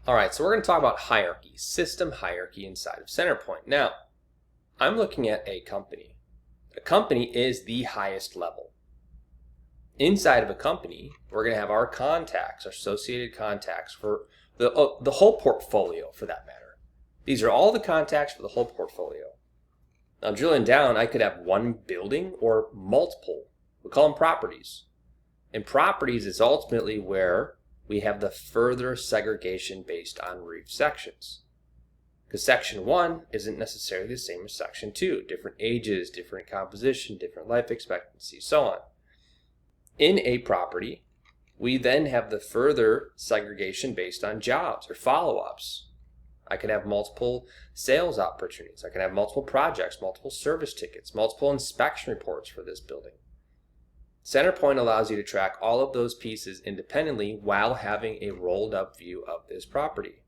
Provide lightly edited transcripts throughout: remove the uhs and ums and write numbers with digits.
All right, so we're going to talk about hierarchy, system hierarchy inside of Centerpoint. Now, I'm looking at a company. A company is the highest level. Inside of a company, we're going to have our contacts, our associated contacts for the whole portfolio for that matter. These are all the contacts for the whole portfolio. Now, drilling down, I could have one building or multiple. We call them properties. And properties is ultimately where we have the further segregation based on roof sections. Because section 1 isn't necessarily the same as section 2. Different ages, different composition, different life expectancy, so on. In a property, we then have the further segregation based on jobs or follow-ups. I could have multiple sales opportunities. I could have multiple projects, multiple service tickets, multiple inspection reports for this building. Centerpoint allows you to track all of those pieces independently while having a rolled up view of this property.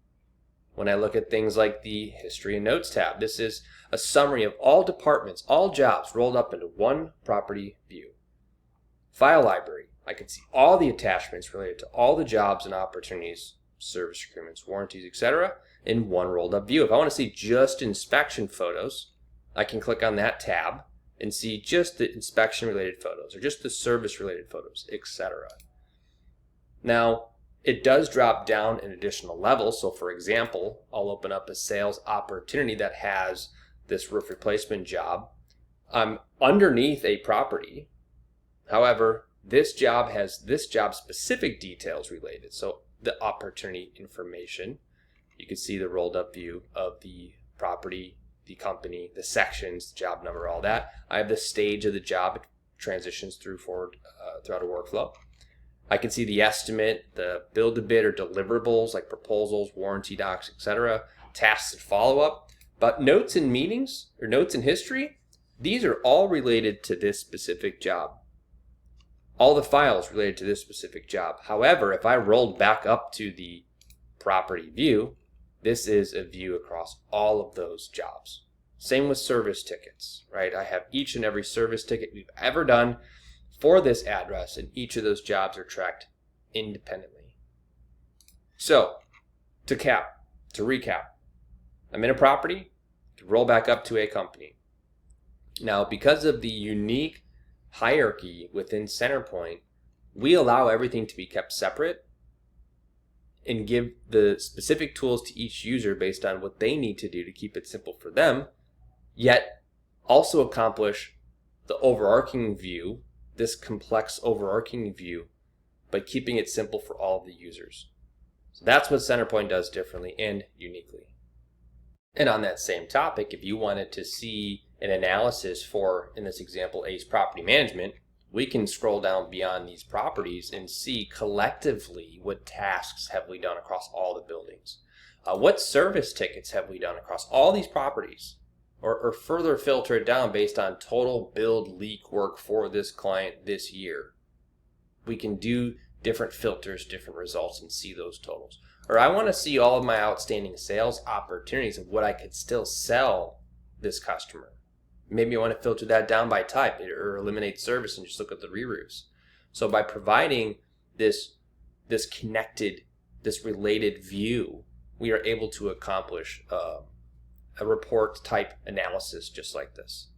When I look at things like the History and Notes tab, this is a summary of all departments, all jobs rolled up into one property view. File library, I can see all the attachments related to all the jobs and opportunities, service agreements, warranties, etc. in one rolled up view. If I want to see just inspection photos, I can click on that tab and see just the inspection related photos or just the service related photos, etc. Now, it does drop down an additional level. So for example, I'll open up a sales opportunity that has this roof replacement job. I'm underneath a property. However, this job has this job specific details related. So the opportunity information, you can see the rolled up view of the property, the company, the sections, the job number, all that. I have the stage of the job. It transitions throughout a workflow. I can see the estimate, the build to bid or deliverables like proposals, warranty docs, etc., tasks and follow-up. But notes and meetings or notes in history, these are all related to this specific job. All the files related to this specific job. However, if I rolled back up to the property view, this is a view across all of those jobs. Same with service tickets, right? I have each and every service ticket we've ever done for this address, and each of those jobs are tracked independently. So, to recap, I'm in a property, to roll back up to a company. Now, because of the unique hierarchy within Centerpoint, we allow everything to be kept separate and give the specific tools to each user based on what they need to do to keep it simple for them, yet also accomplish the overarching view, this complex overarching view, by keeping it simple for all of the users. So that's what Centerpoint does differently and uniquely. And on that same topic, if you wanted to see an analysis for, in this example, ACE property management, we can scroll down beyond these properties and see collectively what tasks have we done across all the buildings. What service tickets have we done across all these properties? Or further filter it down based on total build leak work for this client this year. We can do different filters, different results, and see those totals. Or I want to see all of my outstanding sales opportunities of what I could still sell this customer. Maybe I want to filter that down by type or eliminate service and just look at the re-roofs. So by providing this connected, this related view, we are able to accomplish a report type analysis just like this.